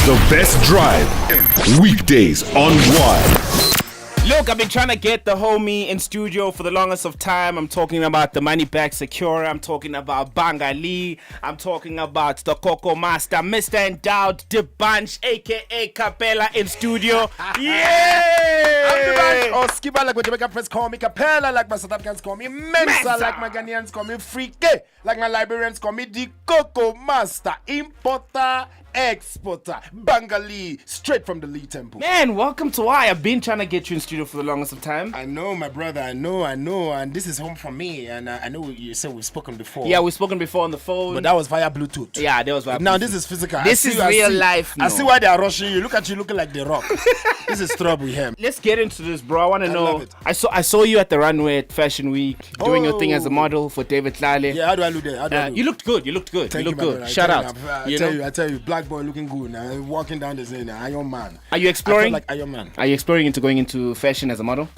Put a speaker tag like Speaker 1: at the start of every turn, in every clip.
Speaker 1: The best drive. Weekdays on Wild.
Speaker 2: Look, I've been trying to get the homie in studio for the longest of time. I'm talking about the money bag secure. I'm talking about Bangali. I'm talking about the Kokomaster, Mr. Endowed, the Bunch, aka Capella in studio. Yeah!
Speaker 3: I'm the Bunch, or Skipper like my Jamaican friends call me, Capella like my South Africans call me, Mensa like my Ghanaians call me, Freaky like my Liberians call me, D Kokomaster, importer, exporter, Bangali, straight from the Lee Temple.
Speaker 2: Man, welcome to why I've been trying to get you in studio for the longest of time.
Speaker 3: I know, my brother, I know, and this is home for me, and I know you said we've spoken before.
Speaker 2: Yeah, we've spoken before on the phone.
Speaker 3: But that was via Bluetooth.
Speaker 2: Yeah, that was via Bluetooth.
Speaker 3: Now this is physical.
Speaker 2: This is real life.
Speaker 3: I see why they are rushing you. Look at you looking like The Rock. This is trouble here.
Speaker 2: Let's get into this, bro. I want to know.
Speaker 3: love it.
Speaker 2: I saw you at the runway at Fashion Week doing your thing as a model for David Lale.
Speaker 3: Yeah, how do I look there? How do I look?
Speaker 2: You looked good. You looked good.
Speaker 3: Thank
Speaker 2: you looked
Speaker 3: my
Speaker 2: good.
Speaker 3: brother.
Speaker 2: Shout out.
Speaker 3: I tell you, black boy looking good now. Walking down the scene, Iron Man.
Speaker 2: Are you exploring?
Speaker 3: I feel like Iron Man.
Speaker 2: Are you exploring into going into fashion as a model?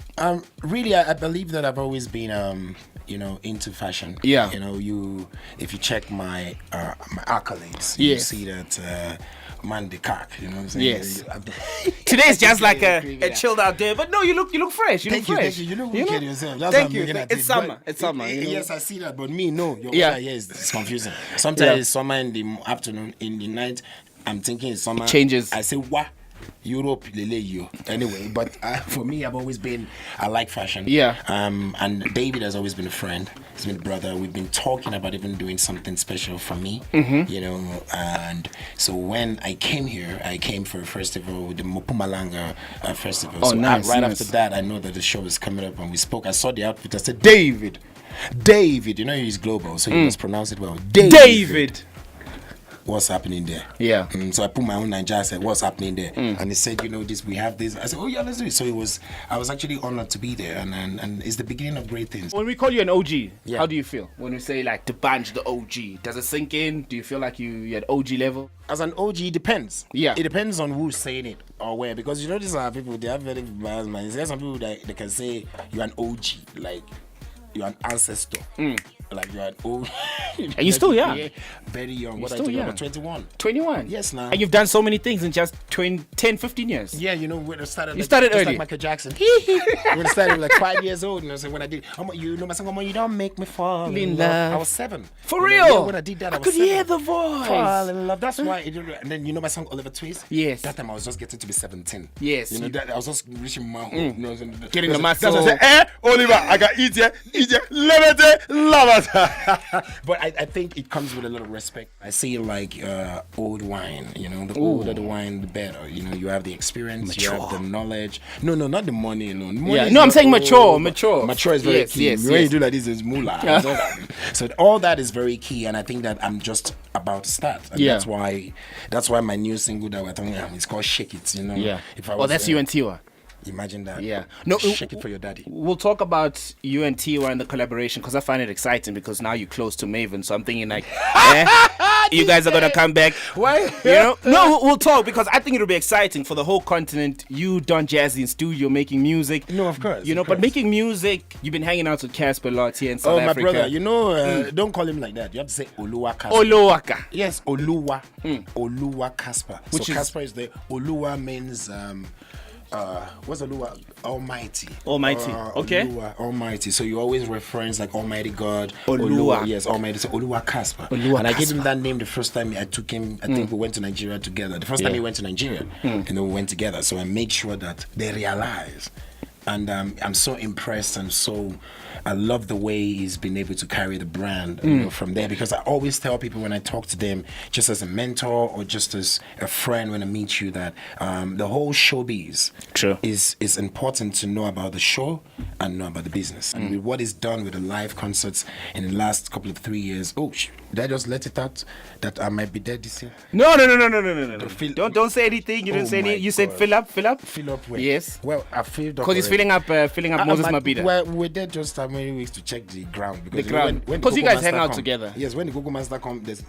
Speaker 3: Really, I believe that I've always been, into fashion.
Speaker 2: Yeah.
Speaker 3: If you check my accolades, you
Speaker 2: Yes.
Speaker 3: see that. Man, the cock, you know what I'm saying?
Speaker 2: Yes. Today's just like a chilled out day, but no, you look fresh. You look fresh.
Speaker 3: Thank you. You look wicked yourself. That's
Speaker 2: Thank
Speaker 3: what I'm
Speaker 2: you.
Speaker 3: looking at
Speaker 2: It's
Speaker 3: it.
Speaker 2: summer.
Speaker 3: But
Speaker 2: It's summer. you know?
Speaker 3: Yes, I see that, but me, no. Your
Speaker 2: Yeah.
Speaker 3: yeah, it's confusing. Sometimes it's summer in the afternoon, in the night, I'm thinking it's summer.
Speaker 2: It changes.
Speaker 3: I say, what? Europe, lele you. Anyway, but for me, I like fashion.
Speaker 2: Yeah.
Speaker 3: And David has always been a friend. He's been a brother. We've been talking about even doing something special for me.
Speaker 2: Mm-hmm.
Speaker 3: And so when I came here, I came for a festival with the Mpumalanga festival.
Speaker 2: Oh,
Speaker 3: so
Speaker 2: nice,
Speaker 3: right
Speaker 2: nice.
Speaker 3: after that, I know that the show is coming up, and we spoke. I saw the outfit. I said, David, he's global, so you must pronounce it well.
Speaker 2: David.
Speaker 3: What's happening there?
Speaker 2: Yeah.
Speaker 3: So I put my own Nigeria. I said, what's happening there? And he said, we have this. I said, oh yeah, let's do it. So I was actually honored to be there, and it's the beginning of great things.
Speaker 2: When we call you an OG,
Speaker 3: Yeah.
Speaker 2: how do you feel? When we say like the bunch, the OG, does it sink in? Do you feel like you're at OG level?
Speaker 3: As an OG, it depends.
Speaker 2: Yeah.
Speaker 3: It depends on who's saying it or where, because these are people, they have very bad minds. There's some people that they can say you're an OG, like you're an ancestor. Like you're an old.
Speaker 2: And you're still young.
Speaker 3: Very young.
Speaker 2: You're
Speaker 3: What I
Speaker 2: still
Speaker 3: think
Speaker 2: young.
Speaker 3: about 21.
Speaker 2: 21.
Speaker 3: Yes, now.
Speaker 2: And you've done so many things in just 10, 15 years.
Speaker 3: Yeah, when I started.
Speaker 2: You started
Speaker 3: just
Speaker 2: early.
Speaker 3: like Michael Jackson. When I started like 5 years old, so when I did, my song, you don't make me fall in love. I was 7.
Speaker 2: For real?
Speaker 3: Yeah, when I did that, I was
Speaker 2: could
Speaker 3: 7.
Speaker 2: hear the voice.
Speaker 3: Fall in love. That's why. And then my song Oliver Twist.
Speaker 2: Yes.
Speaker 3: That time I was just getting to be 17.
Speaker 2: Yes.
Speaker 3: That I was just reaching my
Speaker 2: Getting the muscle.
Speaker 3: That's what I say, Oliver, I got eat you, love it. But I think it comes with a lot of respect. I see it like old wine, the older the wine, the better. You have the experience, you have the knowledge. No, not the money alone. Money
Speaker 2: Yeah.
Speaker 3: is
Speaker 2: No, I'm
Speaker 3: not
Speaker 2: saying
Speaker 3: all,
Speaker 2: mature.
Speaker 3: Mature is very
Speaker 2: Yes,
Speaker 3: key.
Speaker 2: yes,
Speaker 3: when
Speaker 2: yes.
Speaker 3: you do like this, it's moolah. So all that is very key, and I think that I'm just about to start. And
Speaker 2: Yeah.
Speaker 3: that's why my new single that we're talking about, it's called Shake It.
Speaker 2: Yeah.
Speaker 3: If I was,
Speaker 2: that's you and Tiwa.
Speaker 3: Imagine that.
Speaker 2: Yeah. No,
Speaker 3: Shake It for your daddy.
Speaker 2: We'll talk about you and Tiwa and the collaboration because I find it exciting because now you're close to Maven. So I'm thinking like, you guys are gonna come back.
Speaker 3: Why?
Speaker 2: No, we'll talk because I think it'll be exciting for the whole continent. You done Jazzy in studio making music.
Speaker 3: No, of course.
Speaker 2: But making music, you've been hanging out with Casper a lot here in South Africa.
Speaker 3: My brother, don't call him like that. You have to say Oluwa Casper.
Speaker 2: Oluwaka.
Speaker 3: Yes, Oluwa. Oluwa Casper.
Speaker 2: Which is
Speaker 3: Casper is the Oluwa means what's Oluwa? Almighty.
Speaker 2: Okay.
Speaker 3: Oluwa, Almighty. So you always reference like Almighty God.
Speaker 2: Oluwa.
Speaker 3: Yes, Almighty. So Oluwa Casper.
Speaker 2: Oluwa
Speaker 3: I gave
Speaker 2: Casper.
Speaker 3: him that name the first time I took him. I think we went to Nigeria together. The first time he went to Nigeria, we went together. So I made sure that they realize. And I'm so impressed and I love the way he's been able to carry the brand from there, because I always tell people when I talk to them, just as a mentor or just as a friend when I meet you, that the whole showbiz is important to know about the show and know about the business. And with what is done with the live concerts in the last couple of 3 years, did I just let it out that I might be dead this year?
Speaker 2: No. Don't say anything. You didn't say anything. You said fill up.
Speaker 3: Fill up where?
Speaker 2: Yes.
Speaker 3: Well, I filled up.
Speaker 2: Because he's filling up Moses Mabida.
Speaker 3: Well, we're there just how many weeks to check the ground. Because
Speaker 2: Because you guys hang out
Speaker 3: come,
Speaker 2: together.
Speaker 3: Yes, when the Kokomaster come, there's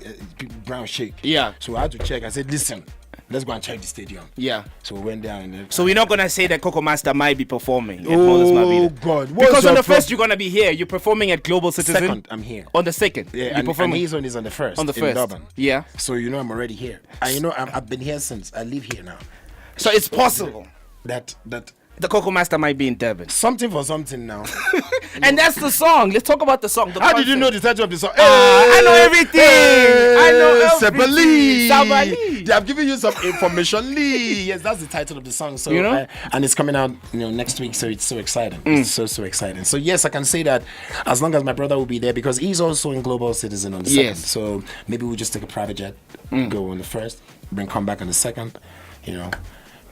Speaker 3: ground shake.
Speaker 2: Yeah.
Speaker 3: So I had to check. I said, listen, let's go and check the stadium.
Speaker 2: Yeah.
Speaker 3: So we went there and
Speaker 2: So we're not gonna say that Kokomaster might be performing. At
Speaker 3: oh
Speaker 2: Moses
Speaker 3: God!
Speaker 2: Because on the first you're gonna be here. You're performing at Global Citizen.
Speaker 3: Second, I'm here.
Speaker 2: On the second.
Speaker 3: Yeah,
Speaker 2: you're
Speaker 3: and
Speaker 2: performing.
Speaker 3: his one is on the first.
Speaker 2: On the
Speaker 3: in
Speaker 2: first.
Speaker 3: Durban.
Speaker 2: Yeah.
Speaker 3: So you know I'm already here. And you know I've been here since I live here now.
Speaker 2: So it's possible
Speaker 3: That
Speaker 2: the Kokomaster might be in Durban.
Speaker 3: something for something now.
Speaker 2: And that's the song. Let's talk about the song.
Speaker 3: How did you know the title of the song?
Speaker 2: I know everything. I know everything.
Speaker 3: Sabby. They have given you some information. Lee. Yes, that's the title of the song. So
Speaker 2: You know?
Speaker 3: and it's coming out next week. So it's so exciting. It's so exciting. So yes, I can say that as long as my brother will be there because he's also in Global Citizen on the second.
Speaker 2: Yes.
Speaker 3: So maybe we'll just take a private jet, go on the first, come back on the second.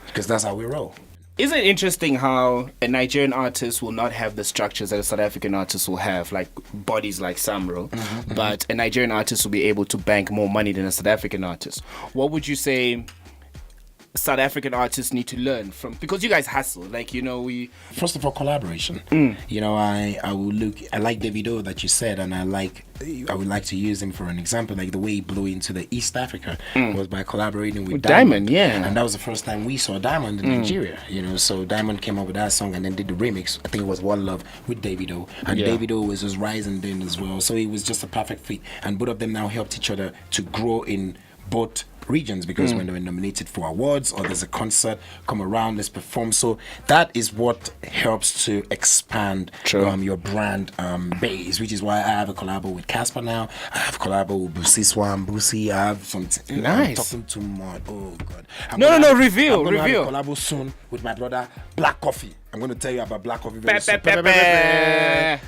Speaker 3: Because that's how we roll.
Speaker 2: Isn't it interesting how a Nigerian artist will not have the structures that a South African artist will have, like bodies like Samro, but a Nigerian artist will be able to bank more money than a South African artist? What would you say South African artists need to learn from? Because you guys hustle, we...
Speaker 3: First of all, collaboration. I will look. I like Davido that you said, and I would like to use him for an example. Like the way he blew into the East Africa was by collaborating with
Speaker 2: Diamond, yeah.
Speaker 3: And that was the first time we saw Diamond in Nigeria. So Diamond came up with that song and then did the remix. I think it was One Love with Davido, and Davido was just rising then as well. So it was just a perfect fit, and both of them now helped each other to grow in both regions because when they were nominated for awards or there's a concert, come around, let's perform. So that is what helps to expand your brand base, which is why I have a collabo with Casper now. I have a collabo with Busi. I have something.
Speaker 2: Nice.
Speaker 3: I'm talking too much. Oh God.
Speaker 2: Reveal.
Speaker 3: I'm gonna have a collabo soon with my brother Black Coffee. I'm going to tell you about Black Coffee very soon.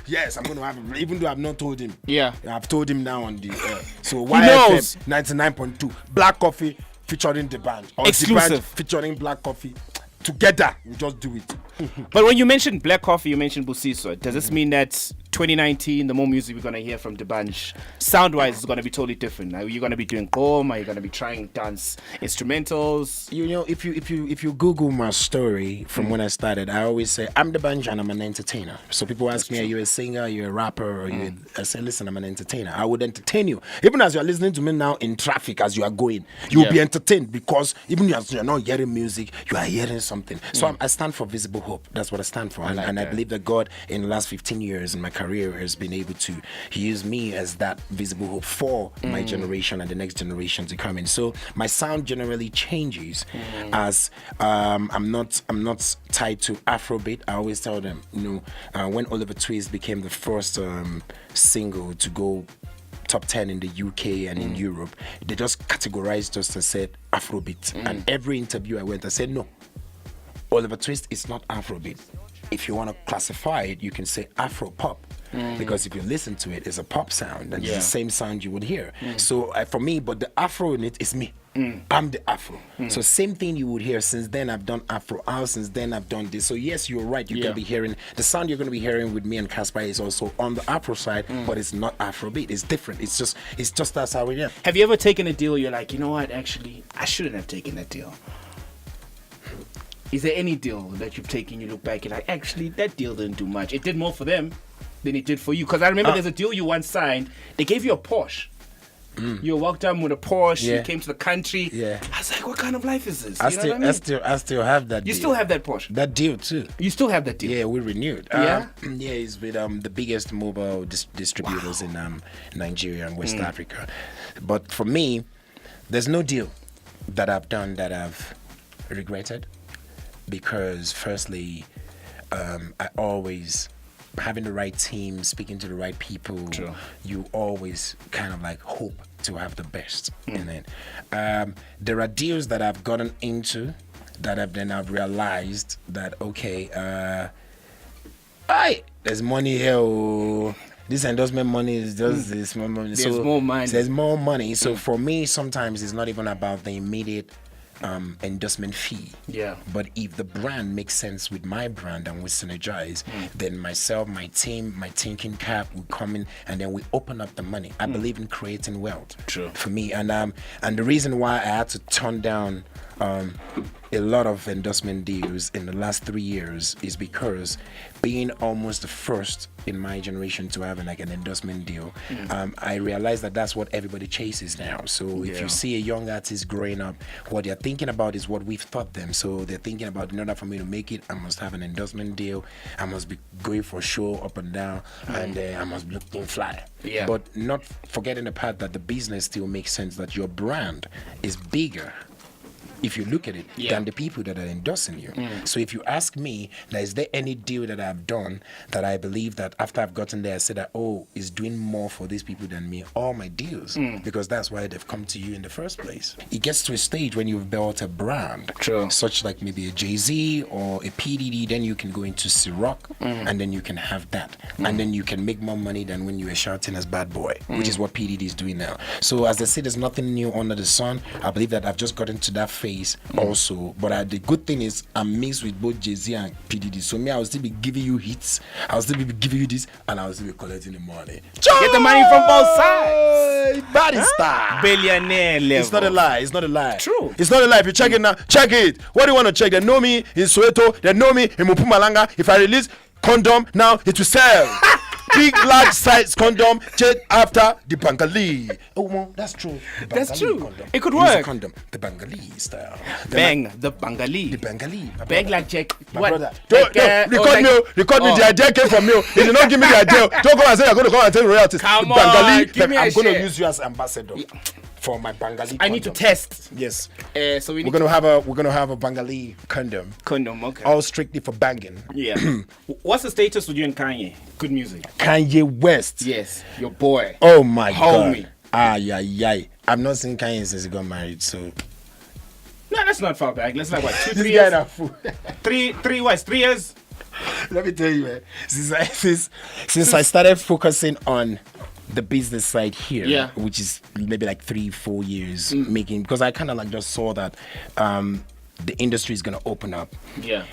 Speaker 3: Yes, I'm going to have him, even though I've not told him. Yeah. I've told him now on the air. So YFM 99.2, Black Coffee featuring the band. Or
Speaker 2: exclusive.
Speaker 3: The band featuring Black Coffee. Together, we just do it.
Speaker 2: But when you mentioned Black Coffee, you mentioned Busiso. Does this mean that 2019, the more music we're going to hear from the bunch, sound-wise, is going to be totally different? Are you going to be doing Gom? Are you going to be trying dance instrumentals?
Speaker 3: If you Google my story from when I started, I always say, I'm the bunch and I'm an entertainer. So people ask me, are you a singer, are you a rapper? Or I say, listen, I'm an entertainer. I would entertain you. Even as you're listening to me now in traffic as you are going, you'll be entertained because even as you're not hearing music, you are hearing something. So I stand for visible hope. That's what I stand for. And I believe that God, in the last 15 years in my career, has been able to use me as that visible hope for my generation and the next generation to come in. So my sound generally changes as I'm not tied to Afrobeat. I always tell them, when Oliver Twist became the first single to go top 10 in the UK and in Europe, they just categorized us and said Afrobeat. And every interview I went, I said, no, Oliver Twist is not Afrobeat. If you want to classify it, you can say Afro pop. Because if you listen to it, it's a pop sound and it's the same sound you would hear. So for me, but the Afro in it is me. I'm the Afro. So same thing you would hear. Since then I've done Afro house. Since then I've done this. So yes, you're right. You're gonna be hearing the sound you're gonna be hearing with me and Casper is also on the Afro side, but it's not Afrobeat. It's different. It's just that's how we are.
Speaker 2: Have you ever taken a deal? You're like, you know what? Actually, I shouldn't have taken that deal. Is there any deal that you've taken? You look back, you're like, actually, that deal didn't do much. It did more for them than it did for you. Because I remember there's a deal you once signed. They gave you a Porsche. You walked down with a Porsche. You came to the country. I was like, what kind of life is this?
Speaker 3: I still have that.
Speaker 2: You still have that Porsche.
Speaker 3: That deal too.
Speaker 2: You still have that deal.
Speaker 3: Yeah, we renewed.
Speaker 2: Yeah.
Speaker 3: It's with the biggest mobile distributors in Nigeria and West Africa. But for me, there's no deal that I've done that I've regretted. Because firstly, I always having the right team, speaking to the right people. True. You always kind of like hope to have the best in it. There are deals that I've gotten into that I've realized that there's money here. Oh, this endorsement money is just this money.
Speaker 2: There's more money.
Speaker 3: There's more money. So for me, sometimes it's not even about the immediate endorsement fee. Yeah. But if the brand makes sense with my brand and we synergize, then myself, my team, my thinking cap will come in and then we open up the money. I believe in creating wealth. True. For me. And the reason why I had to turn down a lot of endorsement deals in the last 3 years is because being almost the first in my generation to have like an endorsement deal, I realized that that's what everybody chases now. So if you see a young artist growing up, what they're thinking about is what we've taught them. So they're thinking about, in order for me to make it, I must have an endorsement deal, I must be going for a show up and down, and I must be looking fly.
Speaker 2: Yeah.
Speaker 3: But not forgetting the part that the business still makes sense, that your brand is bigger, if you look at it, than the people that are endorsing you. So if you ask me, now, is there any deal that I've done that I believe that after I've gotten there, I said that, oh, it's doing more for these people than me? All my deals, because that's why they've come to you in the first place. It gets to a stage when you've built a brand, such like maybe a Jay-Z or a PDD, then you can go into Ciroc, and then you can have that. And then you can make more money than when you were shouting as Bad Boy, which is what PDD is doing now. So as I say, there's nothing new under the sun. I believe that I've just gotten to that phase also, but the good thing is I'm mixed with both Jay-Z and PDD, so me, I'll still be giving you hits, I'll still be giving you this, and I'll still be collecting the money.
Speaker 2: Get the money from both sides.
Speaker 3: Body star.
Speaker 2: Billionaire level.
Speaker 3: It's not a lie. It's not a lie.
Speaker 2: True.
Speaker 3: It's not a lie. If you check it now, check it. What do you want to check? They know me in Soweto. They know me in Mpumalanga. If I release condom now, it will sell. Big, large size condom just after the Bengali. Oh, well, that's true.
Speaker 2: That's true.
Speaker 3: Condom.
Speaker 2: It could
Speaker 3: Use
Speaker 2: work.
Speaker 3: the condom. The Bengali style.
Speaker 2: The Bengali.
Speaker 3: The Bengali.
Speaker 2: Bang like Jack.
Speaker 3: My
Speaker 2: What?
Speaker 3: brother. Don't, record me. The idea came from you. If you don't give me the idea, don't come and say you're going to come and tell royalties.
Speaker 2: Come
Speaker 3: the Bengali,
Speaker 2: on, give me
Speaker 3: I'm
Speaker 2: a
Speaker 3: going to
Speaker 2: share.
Speaker 3: use you as ambassador for my Bengali.
Speaker 2: I need to test.
Speaker 3: Yes.
Speaker 2: So we're
Speaker 3: We're gonna have a Bengali condom.
Speaker 2: condom. Okay.
Speaker 3: All strictly for banging.
Speaker 2: Yeah. What's the status with you and Kanye? Good music.
Speaker 3: Kanye West.
Speaker 2: Yes, your boy.
Speaker 3: Oh my
Speaker 2: Homie.
Speaker 3: God. Yeah. I've not seen Kanye since he got married, so.
Speaker 2: No, that's not far back. Let's like what, 2-3
Speaker 3: This
Speaker 2: years?
Speaker 3: guy a fool.
Speaker 2: 3 years?
Speaker 3: Let me tell you, man. Since I started focusing on the business side here, which is maybe like 3-4 years making, because I kind of like just saw that the industry is gonna open up.
Speaker 2: Yeah.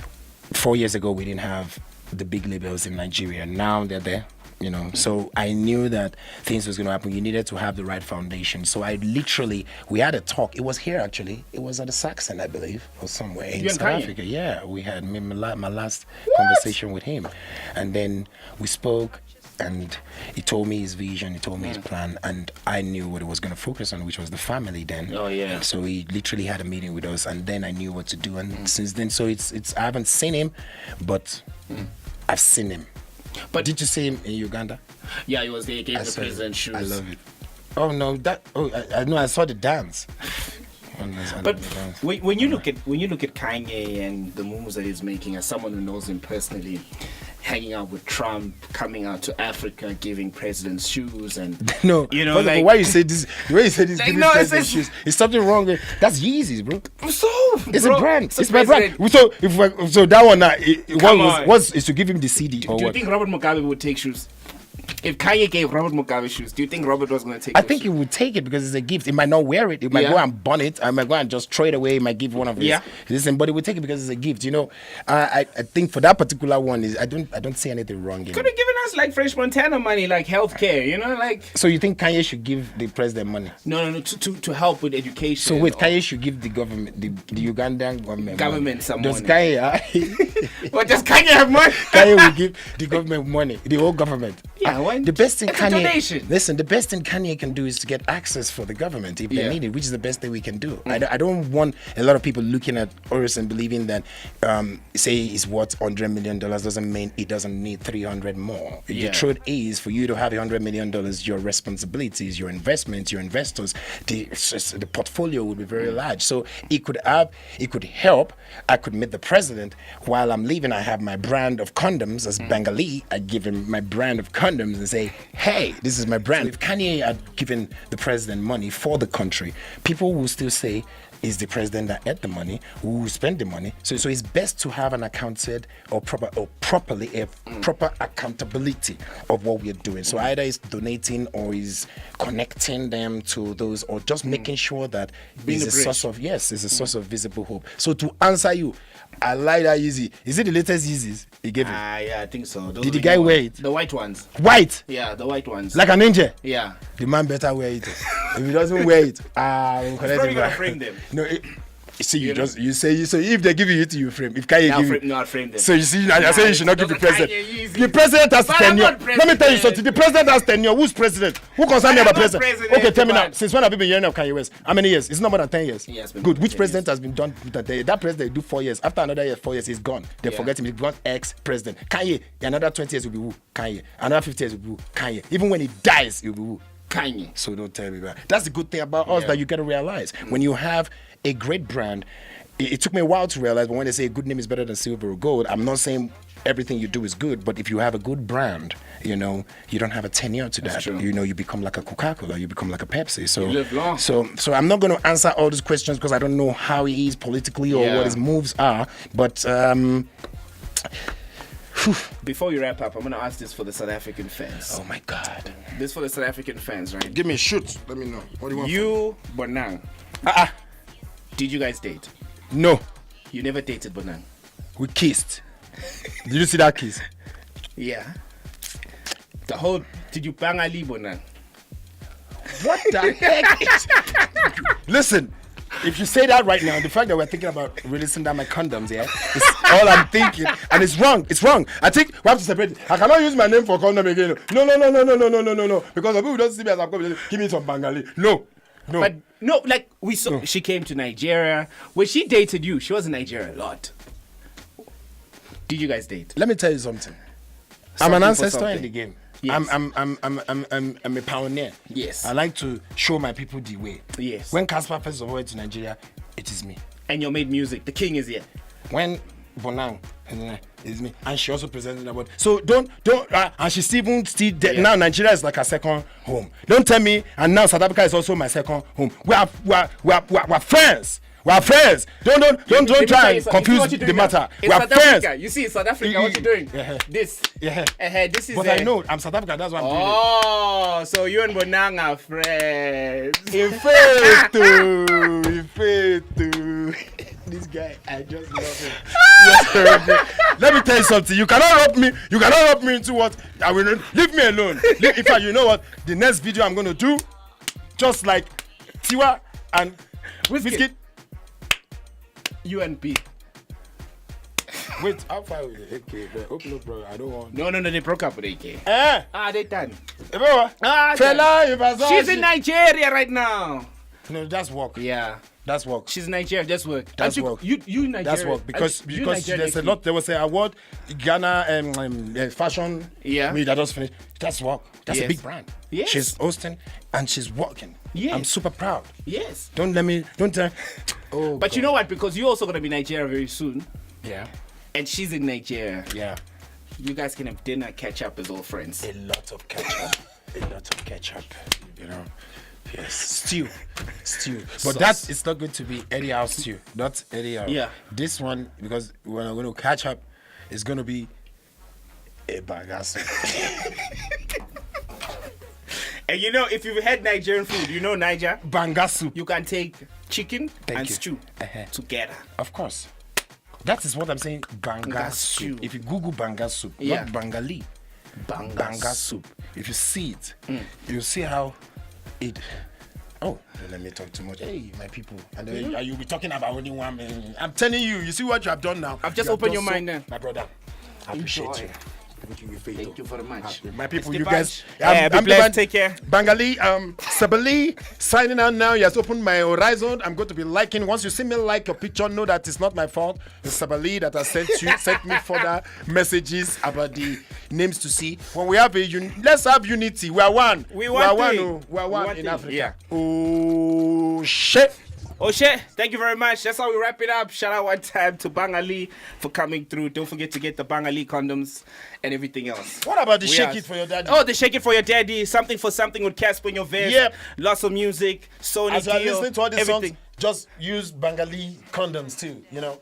Speaker 3: 4 years ago, we didn't have the big labels in Nigeria. Now they're there. So I knew that things was going to happen. You needed to have the right foundation. So we had a talk. It was here, actually. It was at the Saxon, I believe, or somewhere in South Africa. Yeah, we had my last conversation with him. And then we spoke, and he told me his vision, he told me his plan, and I knew what it was going to focus on, which was the family then.
Speaker 2: Oh, yeah.
Speaker 3: So he literally had a meeting with us, and then I knew what to do. And since then, so it's I haven't seen him, but I've seen him. But did you see him in Uganda?
Speaker 2: Yeah, he was there. He gave the president shoes.
Speaker 3: I love it. Oh no, I know. I saw the dance.
Speaker 2: But when you look at Kanye and the moves that he's making, as someone who knows him personally, hanging out with Trump, coming out to Africa, giving presidents shoes, and
Speaker 3: like, why you say this? The way you say this, like, giving presidents shoes, is something wrong with that's Yeezys, bro.
Speaker 2: So
Speaker 3: it's a brand. It's my brand. So so that one was to give him the CD.
Speaker 2: Do you think Robert Mugabe would take shoes? If Kanye gave Robert Mugabe shoes, do you think Robert was going to take
Speaker 3: I think he would take it because it's a gift. He might not wear it. He might go and burn it. I might go and just throw it away. He might give one of his. Listen, but he would take it because it's a gift. I think for that particular one, I don't see anything wrong in it.
Speaker 2: Could have given us like Fresh Montana money, like healthcare, like.
Speaker 3: So you think Kanye should give the president money?
Speaker 2: No, to help with education.
Speaker 3: So wait, Kanye should give the government, the Ugandan
Speaker 2: government some money.
Speaker 3: Does Kanye?
Speaker 2: Well, does Kanye have money?
Speaker 3: Kanye will give the government money, the whole government.
Speaker 2: Yeah,
Speaker 3: the best thing
Speaker 2: Kanye. Donation.
Speaker 3: Listen, the best thing Kanye can do is to get access for the government if they need it, which is the best thing we can do. I don't want a lot of people looking at us and believing that say it's worth $100 million doesn't mean it doesn't need 300 more. The truth is, for you to have $100 million, your responsibilities, your investments, your investors, the portfolio would be very large. So it could help. I could meet the president while I'm leaving. I have my brand of condoms as Bengali. I give him my brand of condoms and say, hey, this is my brand. If Kanye had given the president money for the country, people will still say, is the president that had the money, who spent the money. So it's best to have an accounted or proper accountability of what we're doing. So either it's donating or is connecting them to those, or just making sure that it's a source of visible hope. So to answer you, I like that Yeezy. Is it the latest Yeezys he gave you?
Speaker 2: Yeah, I think so.
Speaker 3: Did the guy wear it?
Speaker 2: The white ones.
Speaker 3: White?
Speaker 2: Yeah, the white ones.
Speaker 3: Like an angel?
Speaker 2: Yeah.
Speaker 3: The man better wear it. If he doesn't wear it, we'll collect
Speaker 2: probably gonna frame them.
Speaker 3: No, See, you say so if they give you it, you frame. If Kanye give you,
Speaker 2: not frame them.
Speaker 3: so you see, I say you should not give the president. The president has
Speaker 2: But I'm
Speaker 3: tenure.
Speaker 2: not
Speaker 3: Let me tell you something. The president has tenure. Who's president? Who concerned me
Speaker 2: I'm
Speaker 3: about
Speaker 2: not
Speaker 3: president?
Speaker 2: president,
Speaker 3: Okay, tell me now.
Speaker 2: man.
Speaker 3: Since when have you been hearing of Kanye West? How many years? It's not more than 10 years.
Speaker 2: He has been
Speaker 3: Good.
Speaker 2: more
Speaker 3: Which
Speaker 2: than 10
Speaker 3: president has been done with that president do 4 years? After another year, 4 years, he's gone. They
Speaker 2: Yeah.
Speaker 3: forget him. He's gone ex-president. Kanye, another 20 years will be who? Kanye. Another 50 years will be who? Kanye. Even when he dies, he'll be who?
Speaker 2: Kanye.
Speaker 3: So don't tell me that. That's the good thing about us that you gotta realize. When you have a great brand, it took me a while to realize, but when they say a good name is better than silver or gold, I'm not saying everything you do is good, but if you have a good brand, you don't have a tenure to that.
Speaker 2: true.
Speaker 3: You become like a Coca-Cola, you become like a Pepsi. So
Speaker 2: You live long.
Speaker 3: So I'm not going to answer all these questions because I don't know how he is politically or what his moves are, but
Speaker 2: Before you wrap up, I'm gonna ask this for the South African fans.
Speaker 3: oh my God.
Speaker 2: This for the South African fans, right?
Speaker 3: Give me a shoot. Let me know. What do you want?
Speaker 2: You, Bonang. Did you guys date?
Speaker 3: No,
Speaker 2: You never dated Bonang.
Speaker 3: we kissed. Did you see that kiss?
Speaker 2: Yeah. Did you bang Ali Bonang?
Speaker 3: What the heck is... Listen, if you say that right now, the fact that we're thinking about releasing down my condoms, is all I'm thinking. And it's wrong. It's wrong. I think we have to separate it. I cannot use my name for condom again. No. Because the people don't see me as a condom. Give me some Bengali. No.
Speaker 2: But no, like we saw, she came to Nigeria. When she dated you, she was in Nigeria a lot. Did you guys date?
Speaker 3: Let me tell you something. I'm
Speaker 2: Something
Speaker 3: an
Speaker 2: for
Speaker 3: ancestor
Speaker 2: something.
Speaker 3: in the game.
Speaker 2: Yes.
Speaker 3: I'm a pioneer.
Speaker 2: Yes.
Speaker 3: I like to show my people the way.
Speaker 2: Yes.
Speaker 3: When Casper first of all went to Nigeria, it is me.
Speaker 2: And you made music. The king is here.
Speaker 3: When Bonang, it's me. And she also presented about. So don't and she's even still dead.
Speaker 2: Yeah.
Speaker 3: Now Nigeria is like a second home. Don't tell me, and now South Africa is also my second home. We're friends. We're friends. Don't try and confuse the matter.
Speaker 2: In
Speaker 3: We're
Speaker 2: South
Speaker 3: friends.
Speaker 2: Africa, you see in South Africa, what you doing?
Speaker 3: Yeah.
Speaker 2: This.
Speaker 3: Yeah.
Speaker 2: This is.
Speaker 3: But I know I'm South Africa. That's why I'm doing it.
Speaker 2: Oh, so you and Bonang are friends.
Speaker 3: This guy, I just love him. Let me tell you something. You cannot rob me. You cannot rob me into what I will. Leave me alone. In fact, you know what? The next video I'm gonna do, just like Tiwa and Wizkid.
Speaker 2: You and B.
Speaker 3: Wait, how far is it? Okay, open up, bro. I don't want.
Speaker 2: No, they broke up with AK. They done.
Speaker 3: Fela,
Speaker 2: She's in Nigeria right now.
Speaker 3: No, that's work.
Speaker 2: Yeah.
Speaker 3: That's work.
Speaker 2: She's in Nigeria. That's work.
Speaker 3: That's
Speaker 2: you,
Speaker 3: work.
Speaker 2: You Nigeria.
Speaker 3: That's work because there's a lot. There was an award, Ghana fashion. Me that just finished. That's work. That's
Speaker 2: Yes.
Speaker 3: a big brand.
Speaker 2: Yes.
Speaker 3: She's hosting and she's working.
Speaker 2: Yes.
Speaker 3: I'm super proud.
Speaker 2: Yes.
Speaker 3: Don't tell. Oh,
Speaker 2: But you know what? Because you're also gonna be in Nigeria very soon,
Speaker 3: yeah,
Speaker 2: and she's in Nigeria.
Speaker 3: yeah.
Speaker 2: You guys can have dinner, catch up as old friends.
Speaker 3: A lot of ketchup. You know. Yes, stew. But that is not going to be anyhow stew. Not anyhow.
Speaker 2: Yeah.
Speaker 3: This one, because when I'm going to catch up, it's going to be a bagasse.
Speaker 2: And you know, if you've had Nigerian food, you know Niger.
Speaker 3: Banga soup.
Speaker 2: You can take chicken and
Speaker 3: you.
Speaker 2: stew together.
Speaker 3: Of course. That is what I'm saying. Banga soup.
Speaker 2: soup.
Speaker 3: If you Google banga soup,
Speaker 2: Yeah.
Speaker 3: not Bengali. Banga soup. If you see it, you'll see how it. Oh, don't let me talk too much. Hey, my people. And then you'll be talking about only one man. I'm telling you, you see what you have done now.
Speaker 2: I've just
Speaker 3: You have
Speaker 2: opened
Speaker 3: done
Speaker 2: your mind now.
Speaker 3: My brother, I appreciate
Speaker 2: Enjoy.
Speaker 3: you.
Speaker 2: Thank you very much.
Speaker 3: My people,
Speaker 2: It's
Speaker 3: you
Speaker 2: the
Speaker 3: guys.
Speaker 2: bunch. Be blessed. Take care.
Speaker 3: Bengali, Sabali, signing out now. He has opened my horizon. I'm going to be liking. Once you see me like your picture, know that it's not my fault. It's Sabali that has sent me further messages about the names to see. When we have let's have unity. We are one.
Speaker 2: We
Speaker 3: are
Speaker 2: want
Speaker 3: one.
Speaker 2: thing.
Speaker 3: Oh, we are one
Speaker 2: want
Speaker 3: in
Speaker 2: thing.
Speaker 3: Africa.
Speaker 2: Yeah.
Speaker 3: Oh shit.
Speaker 2: Oh shit, thank you very much. That's how we wrap it up. Shout out one time to Bang Ali for coming through. Don't forget to get the Bang Ali condoms and everything else.
Speaker 3: What about the
Speaker 2: We
Speaker 3: shake
Speaker 2: are-
Speaker 3: it for your daddy?
Speaker 2: Oh, the Shake It For Your Daddy. Something for something with Casper in your vest.
Speaker 3: Yep.
Speaker 2: Lots of music. Sony
Speaker 3: As you are
Speaker 2: deal,
Speaker 3: listening to all these
Speaker 2: everything.
Speaker 3: songs, just use Bengali condoms too. You know.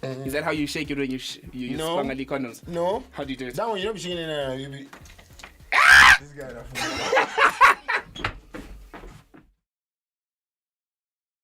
Speaker 2: Is that how you shake it when you use
Speaker 3: No.
Speaker 2: Bang Ali condoms?
Speaker 3: No.
Speaker 2: How do you do it?
Speaker 3: That one you don't be shaking it. You be. This guy.